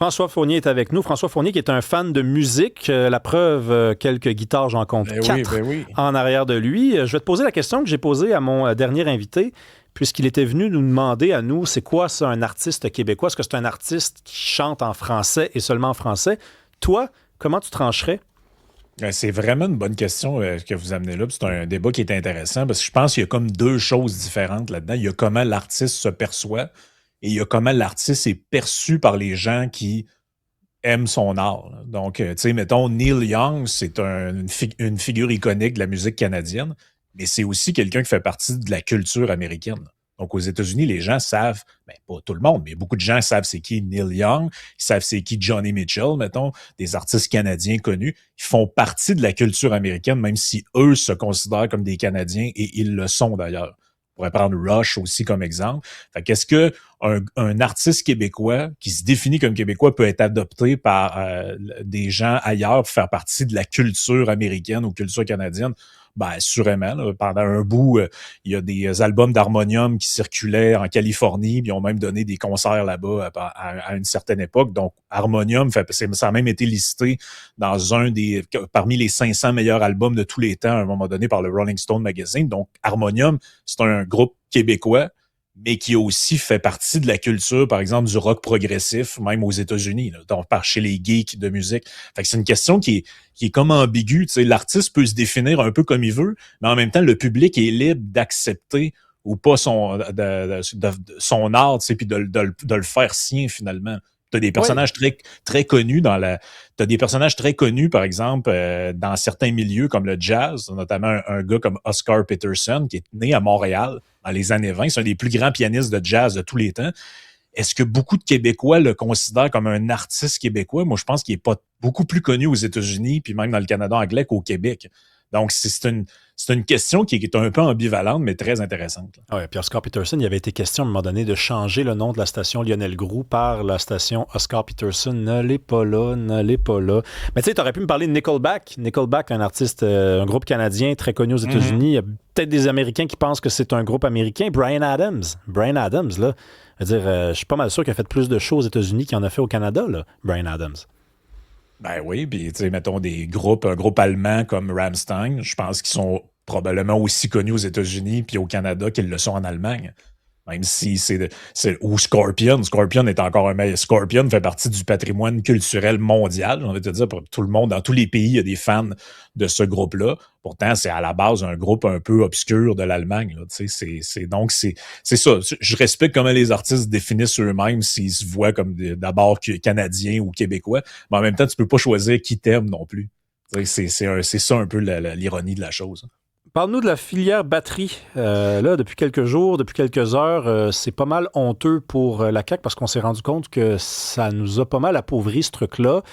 François Fournier est avec nous. François Fournier qui est un fan de musique. La preuve, quelques guitares, j'en compte quatre en arrière de lui. Je vais te poser la question que j'ai posée à mon dernier invité, puisqu'il était venu nous demander à nous, c'est quoi ça, un artiste québécois? Est-ce que c'est un artiste qui chante en français et seulement en français? Toi, comment tu trancherais? C'est vraiment une bonne question que vous amenez là. C'est un débat qui est intéressant parce que je pense qu'il y a comme deux choses différentes là-dedans. Il y a comment l'artiste se perçoit et il y a comment l'artiste est perçu par les gens qui aiment son art. Là. Donc, tu sais, mettons, Neil Young, c'est une figure iconique de la musique canadienne, mais c'est aussi quelqu'un qui fait partie de la culture américaine. Donc, aux États-Unis, les gens savent, ben, pas tout le monde, mais beaucoup de gens savent c'est qui Neil Young, ils savent c'est qui Johnny Mitchell, mettons, des artistes canadiens connus. Ils font partie de la culture américaine, même si eux se considèrent comme des Canadiens, et ils le sont d'ailleurs. On pourrait prendre Rush aussi comme exemple. Fait qu'est-ce qu'un artiste québécois qui se définit comme québécois peut être adopté par des gens ailleurs pour faire partie de la culture américaine ou culture canadienne? Ben, assurément. Là, pendant un bout, il y a des albums d'harmonium qui circulaient en Californie, puis ils ont même donné des concerts là-bas à une certaine époque. Donc, harmonium, ça a même été listé dans parmi les 500 meilleurs albums de tous les temps à un moment donné par le Rolling Stone Magazine. Donc, harmonium, c'est un groupe québécois, mais qui a aussi fait partie de la culture, par exemple, du rock progressif, même aux États-Unis, là, donc par chez les geeks de musique. Fait que c'est une question qui est comme ambiguë. Tu sais, l'artiste peut se définir un peu comme il veut, mais en même temps, le public est libre d'accepter ou pas son art, tu sais, puis de le faire sien, finalement. T'as des personnages très connus T'as des personnages très connus, par exemple, dans certains milieux comme le jazz, notamment un gars comme Oscar Peterson, qui est né à Montréal dans les années 20. C'est un des plus grands pianistes de jazz de tous les temps. Est-ce que beaucoup de Québécois le considèrent comme un artiste québécois? Moi, je pense qu'il est pas beaucoup plus connu aux États-Unis, puis même dans le Canada anglais qu'au Québec. Donc, c'est une question qui est un peu ambivalente, mais très intéressante. Oui, puis Oscar Peterson, il avait été question à un moment donné de changer le nom de la station Lionel Groux par la station Oscar Peterson. Ne l'est pas là, ne l'est pas là. Mais tu sais, tu aurais pu me parler de Nickelback. Nickelback, un artiste, un groupe canadien très connu aux États-Unis. Il y a peut-être des Américains qui pensent que c'est un groupe américain. Bryan Adams, là. Je veux dire, je suis pas mal sûr qu'il a fait plus de shows aux États-Unis qu'il en a fait au Canada, là, Bryan Adams. Ben oui, puis tu sais, mettons un groupe allemand comme Rammstein, je pense qu'ils sont probablement aussi connus aux États-Unis puis au Canada qu'ils le sont en Allemagne. Même si ou Scorpion. Scorpion est encore un meilleur. Scorpion fait partie du patrimoine culturel mondial. J'ai envie de te dire, pour tout le monde, dans tous les pays, il y a des fans de ce groupe-là. Pourtant, c'est à la base un groupe un peu obscur de l'Allemagne. Là. Donc, c'est ça. Je respecte comment les artistes définissent eux-mêmes s'ils se voient comme d'abord canadiens ou québécois. Mais en même temps, tu peux pas choisir qui t'aime non plus. C'est ça un peu l'ironie de la chose. Parle-nous de la filière batterie. Là, depuis quelques jours, depuis quelques heures, c'est pas mal honteux pour la CAQ parce qu'on s'est rendu compte que ça nous a pas mal appauvri ce truc-là.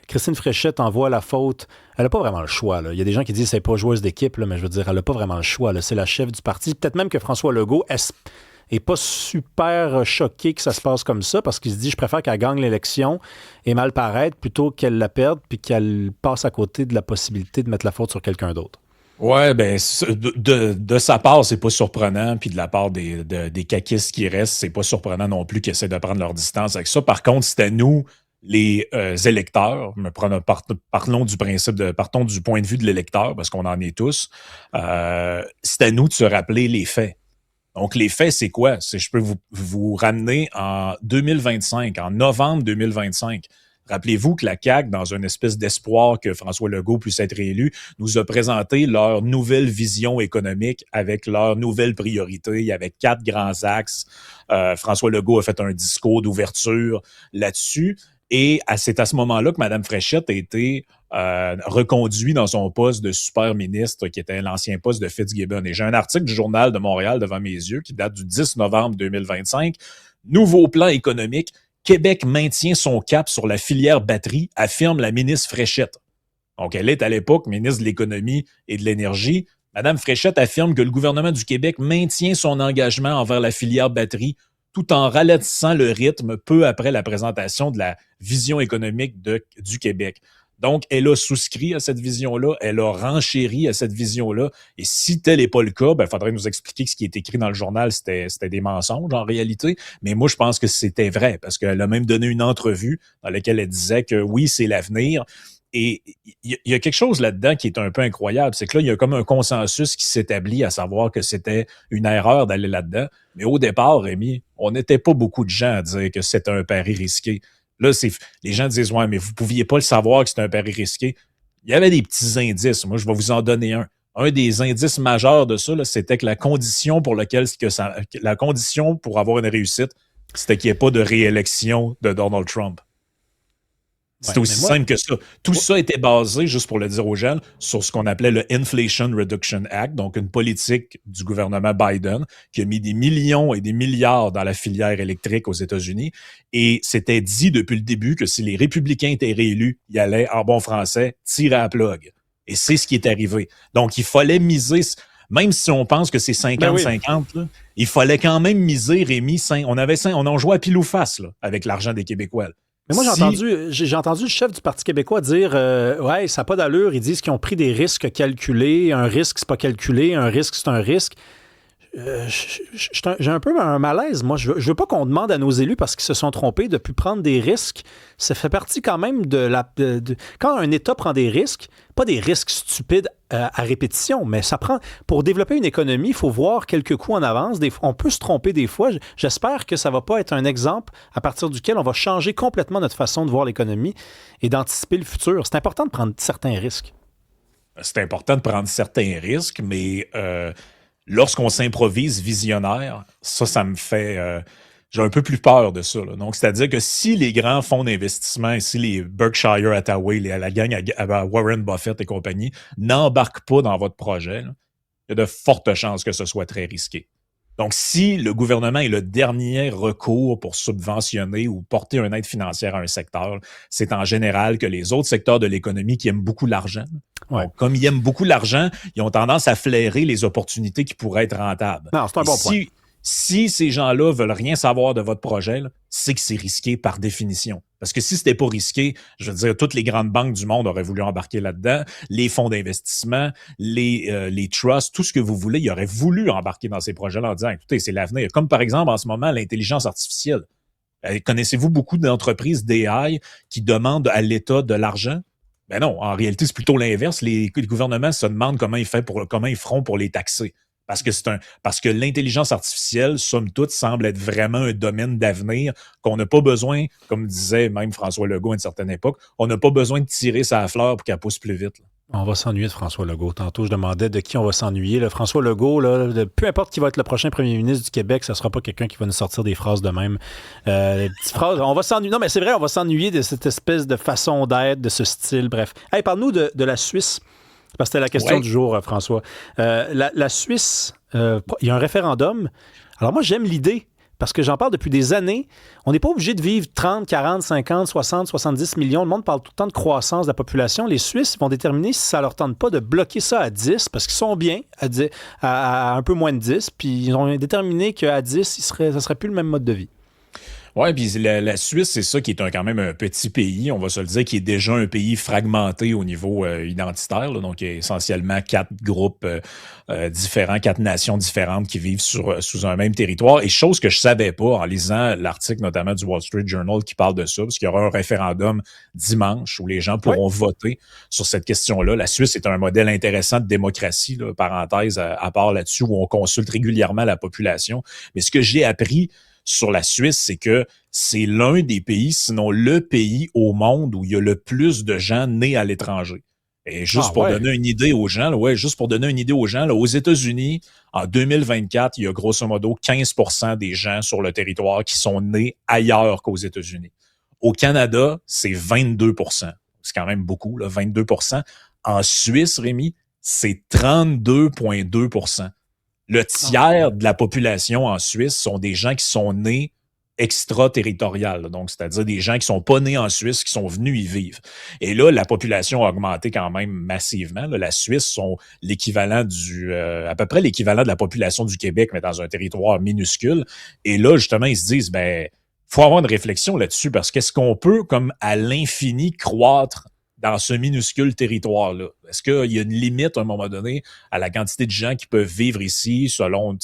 Christine Fréchette envoie la faute. Elle n'a pas vraiment le choix. Là. Il y a des gens qui disent que c'est pas joueuse d'équipe, là, mais je veux dire, elle n'a pas vraiment le choix. Là. C'est la chef du parti. Peut-être même que François Legault est pas super choqué que ça se passe comme ça parce qu'il se dit je préfère qu'elle gagne l'élection et mal paraître plutôt qu'elle la perde puis qu'elle passe à côté de la possibilité de mettre la faute sur quelqu'un d'autre. Ouais, ben de sa part, c'est pas surprenant, puis de la part des caquistes qui restent, c'est pas surprenant non plus qu'ils essaient de prendre leur distance avec ça. Par contre, c'était nous, les électeurs, partons du point de vue de l'électeur, parce qu'on en est tous, c'est à nous de se rappeler les faits. Donc, les faits, c'est quoi? Je peux vous ramener en 2025, en novembre 2025. Rappelez-vous que la CAQ, dans une espèce d'espoir que François Legault puisse être réélu, nous a présenté leur nouvelle vision économique avec leurs nouvelles priorités. Il y avait 4 grands axes. François Legault a fait un discours d'ouverture là-dessus. Et c'est à ce moment-là que Mme Fréchette a été reconduite dans son poste de super ministre, qui était l'ancien poste de Fitzgibbon. Et j'ai un article du Journal de Montréal devant mes yeux qui date du 10 novembre 2025. Nouveau plan économique. Québec maintient son cap sur la filière batterie, affirme la ministre Fréchette. Donc, elle est à l'époque ministre de l'Économie et de l'Énergie. Madame Fréchette affirme que le gouvernement du Québec maintient son engagement envers la filière batterie tout en ralentissant le rythme peu après la présentation de la vision économique du Québec. Donc, elle a souscrit à cette vision-là, elle a renchéri à cette vision-là. Et si tel n'est pas le cas, il faudrait nous expliquer que ce qui est écrit dans le journal, c'était des mensonges en réalité. Mais moi, je pense que c'était vrai, parce qu'elle a même donné une entrevue dans laquelle elle disait que oui, c'est l'avenir. Et il y a quelque chose là-dedans qui est un peu incroyable, c'est que là, il y a comme un consensus qui s'établit à savoir que c'était une erreur d'aller là-dedans. Mais au départ, Rémi, on n'était pas beaucoup de gens à dire que c'était un pari risqué. Là, les gens disent « Ouais, mais vous ne pouviez pas le savoir que c'était un pari risqué. » Il y avait des petits indices. Moi, je vais vous en donner un. Un des indices majeurs de ça, là, c'était que la condition pour avoir une réussite, c'était qu'il n'y ait pas de réélection de Donald Trump. C'était aussi simple que ça. Tout ça était basé, juste pour le dire aux gens, sur ce qu'on appelait le Inflation Reduction Act, donc une politique du gouvernement Biden qui a mis des millions et des milliards dans la filière électrique aux États-Unis. Et c'était dit depuis le début que si les républicains étaient réélus, ils allaient, en bon français, tirer à la plug. Et c'est ce qui est arrivé. Donc, il fallait miser... Même si on pense que c'est 50-50, là, il fallait quand même miser, Rémi. On a joué à pile ou face là, avec l'argent des Québécois. Là. Mais moi, j'ai entendu le chef du Parti québécois dire ouais, ça n'a pas d'allure. Ils disent qu'ils ont pris des risques calculés. Un risque, c'est pas calculé. Un risque, c'est un risque. J'ai un peu un malaise. Moi, je veux pas qu'on demande à nos élus, parce qu'ils se sont trompés, de plus prendre des risques. Ça fait partie quand même quand un État prend des risques, pas des risques stupides à répétition, mais ça prend... Pour développer une économie, il faut voir quelques coups en avance. On peut se tromper des fois. J'espère que ça va pas être un exemple à partir duquel on va changer complètement notre façon de voir l'économie et d'anticiper le futur. C'est important de prendre certains risques. C'est important de prendre certains risques, mais... lorsqu'on s'improvise visionnaire, ça me fait... j'ai un peu plus peur de ça. Là. Donc, c'est-à-dire que si les grands fonds d'investissement, si les Berkshire Hathaway, la gang à Warren Buffett et compagnie, n'embarquent pas dans votre projet, là, il y a de fortes chances que ce soit très risqué. Donc, si le gouvernement est le dernier recours pour subventionner ou porter une aide financière à un secteur, c'est en général que les autres secteurs de l'économie qui aiment beaucoup l'argent, donc, comme ils aiment beaucoup l'argent, ils ont tendance à flairer les opportunités qui pourraient être rentables. Non, c'est un bon point. Si ces gens-là veulent rien savoir de votre projet, c'est que c'est risqué par définition. Parce que si c'était pas risqué, je veux dire, toutes les grandes banques du monde auraient voulu embarquer là-dedans, les fonds d'investissement, les trusts, tout ce que vous voulez, ils auraient voulu embarquer dans ces projets-là en disant, écoutez, c'est l'avenir. Comme par exemple, en ce moment, l'intelligence artificielle. Connaissez-vous beaucoup d'entreprises d'AI qui demandent à l'État de l'argent? Ben non, en réalité, c'est plutôt l'inverse. Les gouvernements se demandent comment ils feront pour les taxer. Parce que l'intelligence artificielle, somme toute, semble être vraiment un domaine d'avenir qu'on n'a pas besoin, comme disait même François Legault à une certaine époque, on n'a pas besoin de tirer sa fleur pour qu'elle pousse plus vite. Là. On va s'ennuyer de François Legault. Tantôt, je demandais de qui on va s'ennuyer. Là, François Legault, là, peu importe qui va être le prochain premier ministre du Québec, ça ne sera pas quelqu'un qui va nous sortir des phrases de même. Des petites phrases. On va s'ennuyer. Non, mais c'est vrai, on va s'ennuyer de cette espèce de façon d'être, de ce style. Bref. Hey, parle-nous de la Suisse. Parce que c'était la question du jour, François. La Suisse, il y a un référendum. Alors moi, j'aime l'idée, parce que j'en parle depuis des années. On n'est pas obligé de vivre 30, 40, 50, 60, 70 millions. Le monde parle tout le temps de croissance de la population. Les Suisses vont déterminer si ça leur tente pas de bloquer ça à 10, parce qu'ils sont bien à un peu moins de 10, puis ils ont déterminé qu'à 10, ça serait plus le même mode de vie. Oui, puis la Suisse, c'est ça qui est quand même un petit pays, on va se le dire, qui est déjà un pays fragmenté au niveau identitaire. Là, donc, il y a essentiellement 4 groupes différents, 4 nations différentes qui vivent sous un même territoire. Et chose que je savais pas en lisant l'article notamment du Wall Street Journal qui parle de ça, parce qu'il y aura un référendum dimanche où les gens pourront voter sur cette question-là. La Suisse est un modèle intéressant de démocratie, là, parenthèse à part là-dessus, où on consulte régulièrement la population. Mais ce que j'ai appris sur la Suisse, c'est que c'est l'un des pays, sinon le pays au monde où il y a le plus de gens nés à l'étranger. Et juste pour donner une idée aux gens, aux États-Unis, en 2024, il y a grosso modo 15% des gens sur le territoire qui sont nés ailleurs qu'aux États-Unis. Au Canada, c'est 22%. C'est quand même beaucoup, là, 22%. En Suisse, Rémi, c'est 32,2%. Le tiers de la population en Suisse sont des gens qui sont nés extraterritoriales, donc c'est-à-dire des gens qui sont pas nés en Suisse, qui sont venus y vivre. Et là, la population a augmenté quand même massivement. Là, la Suisse sont l'équivalent à peu près l'équivalent de la population du Québec, mais dans un territoire minuscule. Et là, justement, ils se disent, faut avoir une réflexion là-dessus, parce qu'est-ce qu'on peut, comme à l'infini, croître dans ce minuscule territoire-là? Est-ce qu'il y a une limite, à un moment donné, à la quantité de gens qui peuvent vivre ici selon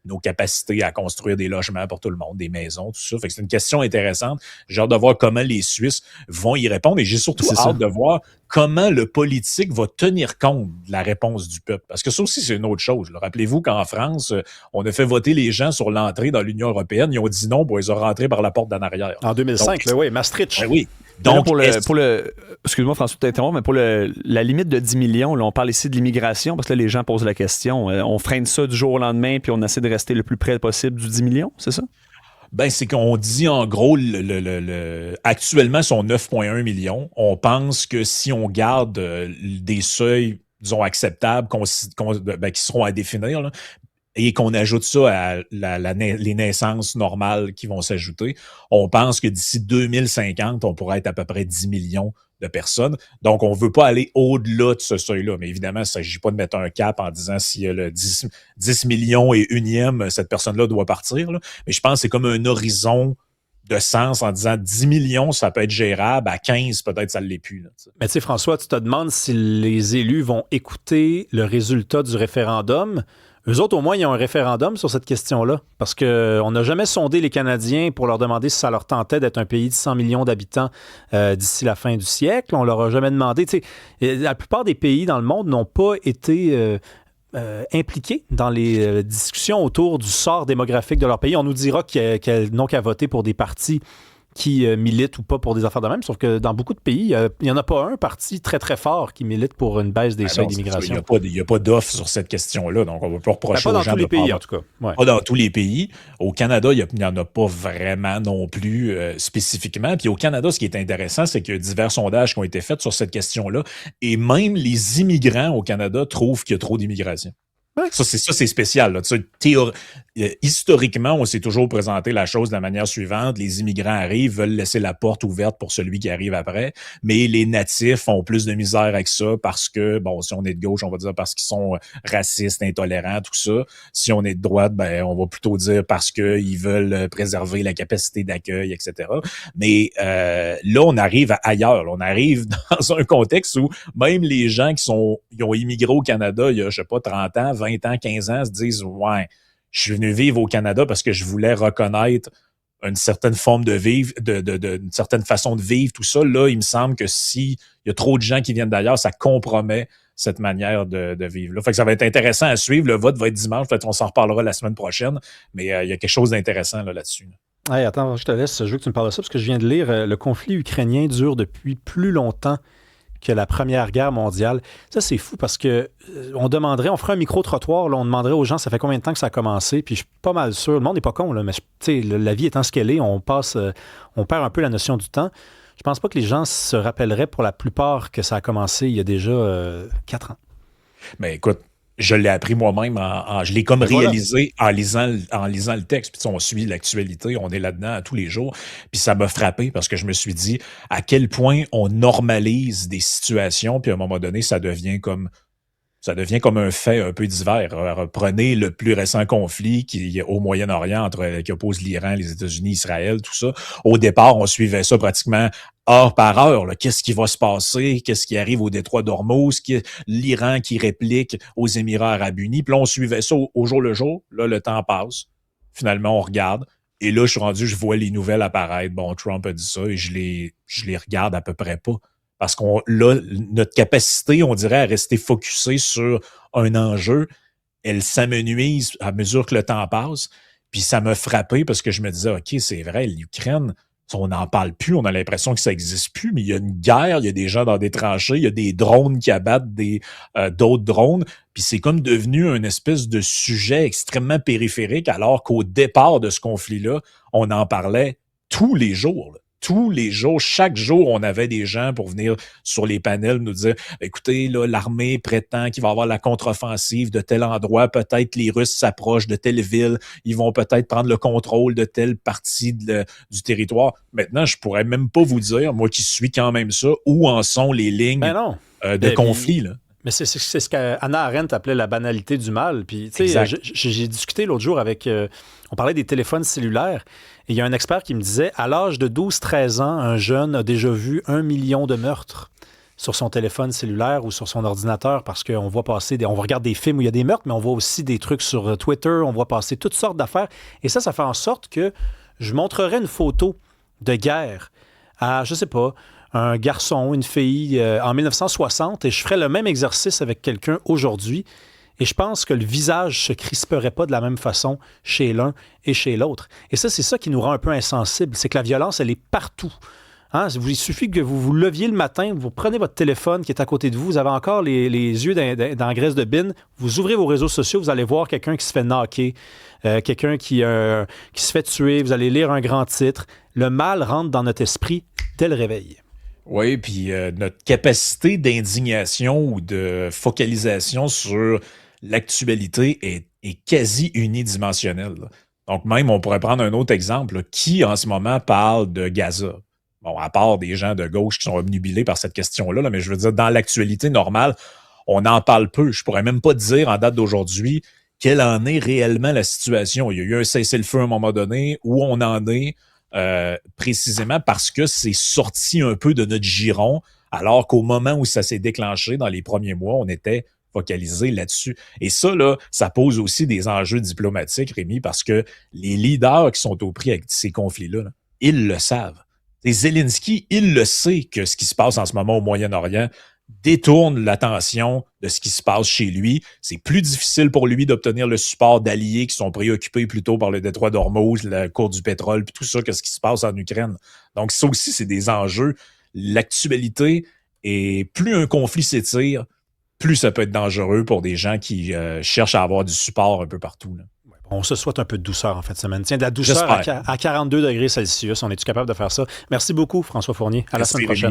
nos capacités à construire des logements pour tout le monde, des maisons, tout ça? Fait que c'est une question intéressante. J'ai hâte de voir comment les Suisses vont y répondre et j'ai surtout hâte de voir comment le politique va tenir compte de la réponse du peuple. Parce que ça aussi, c'est une autre chose. Là. Rappelez-vous qu'en France, on a fait voter les gens sur l'entrée dans l'Union européenne. Ils ont dit non, ils ont rentré par la porte d'en arrière. En 2005, donc, oui, Maastricht. Ben oui. Donc, excuse-moi François de t'interrompre, mais pour la limite de 10 millions, là, on parle ici de l'immigration, parce que là, les gens posent la question. On freine ça du jour au lendemain, puis on essaie de rester le plus près possible du 10 millions, c'est ça? Ben, c'est qu'on dit en gros, actuellement, ils sont 9,1 millions. On pense que si on garde des seuils, disons, acceptables, qui seront à définir, là, et qu'on ajoute ça à les naissances normales qui vont s'ajouter, on pense que d'ici 2050, on pourrait être à peu près 10 millions de personnes. Donc, on ne veut pas aller au-delà de ce seuil-là. Mais évidemment, il ne s'agit pas de mettre un cap en disant s'il y a le 10 millions et unième, cette personne-là doit partir. Là. Mais je pense que c'est comme un horizon de sens en disant 10 millions, ça peut être gérable. À 15, peut-être, ça ne l'est plus. Là, mais tu sais, François, tu te demandes si les élus vont écouter le résultat du référendum. Eux autres, au moins, ils ont un référendum sur cette question-là, parce qu'on n'a jamais sondé les Canadiens pour leur demander si ça leur tentait d'être un pays de 100 millions d'habitants d'ici la fin du siècle. On leur a jamais demandé. La plupart des pays dans le monde n'ont pas été impliqués dans les discussions autour du sort démographique de leur pays. On nous dira qu'ils n'ont qu'à voter pour des partis qui militent ou pas pour des affaires de même, sauf que dans beaucoup de pays, il n'y en a pas un parti très, très fort qui milite pour une baisse des seuils d'immigration. Il n'y a pas d'offre sur cette question-là, donc on ne va pas reprocher aux gens de... Pas dans tous les pays, en tout cas. Ouais. Pas dans tous les pays. Au Canada, il n'y en a pas vraiment non plus spécifiquement. Puis au Canada, ce qui est intéressant, c'est qu'il y a divers sondages qui ont été faits sur cette question-là, et même les immigrants au Canada trouvent qu'il y a trop d'immigration. Ça, c'est spécial. Là. Historiquement, on s'est toujours présenté la chose de la manière suivante. Les immigrants arrivent, veulent laisser la porte ouverte pour celui qui arrive après, mais les natifs ont plus de misère avec ça parce que, bon, si on est de gauche, on va dire parce qu'ils sont racistes, intolérants, tout ça. Si on est de droite, ben, on va plutôt dire parce qu'ils veulent préserver la capacité d'accueil, etc. Mais là, on arrive ailleurs. Là. On arrive dans un contexte où même les gens qui ont immigré au Canada il y a, je sais pas, 30 ans, 20 ans, 15 ans, se disent « Ouais, je suis venu vivre au Canada parce que je voulais reconnaître une certaine forme de vivre, une certaine façon de vivre, tout ça. » Là, il me semble que s'il y a trop de gens qui viennent d'ailleurs, ça compromet cette manière de vivre. Là. Fait que ça va être intéressant à suivre. Le vote va être dimanche. Peut-être qu'on s'en reparlera la semaine prochaine, mais il y a quelque chose d'intéressant là-dessus. Hey, attends, je te laisse. Je veux que tu me parles de ça parce que je viens de lire le conflit ukrainien dure depuis plus longtemps que la Première Guerre mondiale. Ça, c'est fou parce que on ferait un micro-trottoir, là, on demanderait aux gens ça fait combien de temps que ça a commencé, puis je suis pas mal sûr, le monde n'est pas con, là, mais la vie étant ce qu'elle est, on perd un peu la notion du temps. Je pense pas que les gens se rappelleraient pour la plupart que ça a commencé il y a déjà 4 ans. Mais écoute, je l'ai appris moi-même, je l'ai comme réalisé en lisant le texte. Puis on suit l'actualité, on est là-dedans tous les jours. Puis ça m'a frappé parce que je me suis dit à quel point on normalise des situations, puis à un moment donné, ça devient comme un fait un peu divers. Prenez le plus récent conflit qui est au Moyen-Orient qui oppose l'Iran, les États-Unis, Israël, tout ça. Au départ, on suivait ça pratiquement heure par heure. Là. Qu'est-ce qui va se passer? Qu'est-ce qui arrive au détroit d'Ormuz? L'Iran qui réplique aux Émirats arabes unis. Puis là, on suivait ça au jour le jour. Là, le temps passe. Finalement, on regarde. Et là, je vois les nouvelles apparaître. Bon, Trump a dit ça et je les regarde à peu près pas. Parce qu'on là, notre capacité, on dirait, à rester focusé sur un enjeu, elle s'amenuise à mesure que le temps passe. Puis ça m'a frappé parce que je me disais, OK, c'est vrai, l'Ukraine, on n'en parle plus, on a l'impression que ça n'existe plus, mais il y a une guerre, il y a des gens dans des tranchées, il y a des drones qui abattent d'autres drones, puis c'est comme devenu une espèce de sujet extrêmement périphérique, alors qu'au départ de ce conflit-là, on en parlait tous les jours, là. Tous les jours, chaque jour, on avait des gens pour venir sur les panels nous dire « Écoutez, là, l'armée prétend qu'il va y avoir la contre-offensive de tel endroit. Peut-être les Russes s'approchent de telle ville. Ils vont peut-être prendre le contrôle de telle partie du territoire. » Maintenant, je pourrais même pas vous dire, moi qui suis quand même ça, où en sont les lignes de conflit, là. Mais c'est ce qu'Hannah Arendt appelait la banalité du mal. Puis, tu sais, j'ai discuté l'autre jour avec... on parlait des téléphones cellulaires. Et il y a un expert qui me disait, à l'âge de 12-13 ans, un jeune a déjà vu 1 million de meurtres. sur son téléphone cellulaire ou sur son ordinateur parce qu'on voit passer, on regarde des films où il y a des meurtres, mais on voit aussi des trucs sur Twitter, on voit passer toutes sortes d'affaires. Et ça fait en sorte que je montrerai une photo de guerre à, je sais pas, un garçon, une fille en 1960 et je ferai le même exercice avec quelqu'un aujourd'hui. Et je pense que le visage se crisperait pas de la même façon chez l'un et chez l'autre. Et ça, c'est ça qui nous rend un peu insensibles. C'est que la violence, elle est partout. Hein? Il suffit que vous vous leviez le matin, vous prenez votre téléphone qui est à côté de vous, vous avez encore les yeux dans la graisse de bine, vous ouvrez vos réseaux sociaux, vous allez voir quelqu'un qui se fait knocker, quelqu'un qui se fait tuer, vous allez lire un grand titre. Le mal rentre dans notre esprit dès le réveil. Oui, puis notre capacité d'indignation ou de focalisation sur l'actualité est quasi unidimensionnelle. Là. Donc même, on pourrait prendre un autre exemple. Là. Qui en ce moment parle de Gaza? Bon, à part des gens de gauche qui sont obnubilés par cette question-là, là, mais je veux dire, dans l'actualité normale, on n'en parle peu. Je pourrais même pas dire en date d'aujourd'hui quelle en est réellement la situation. Il y a eu un cessez-le-feu à un moment donné, où on en est précisément parce que c'est sorti un peu de notre giron, alors qu'au moment où ça s'est déclenché dans les premiers mois, on était focalisé là-dessus. Et ça, là, ça pose aussi des enjeux diplomatiques, Rémi, parce que les leaders qui sont au prix avec ces conflits-là, là, ils le savent. Et Zelensky, il le sait que ce qui se passe en ce moment au Moyen-Orient détourne l'attention de ce qui se passe chez lui. C'est plus difficile pour lui d'obtenir le support d'alliés qui sont préoccupés plutôt par le détroit d'Ormuz, la cour du pétrole, puis tout ça, que ce qui se passe en Ukraine. Donc ça aussi, c'est des enjeux. L'actualité, et plus un conflit s'étire, plus ça peut être dangereux pour des gens qui cherchent à avoir du support un peu partout. Là. On se souhaite un peu de douceur en fin de semaine. Tiens, de la douceur à 42 degrés Celsius. On est-tu capable de faire ça? Merci beaucoup, François Fournier. À la semaine prochaine.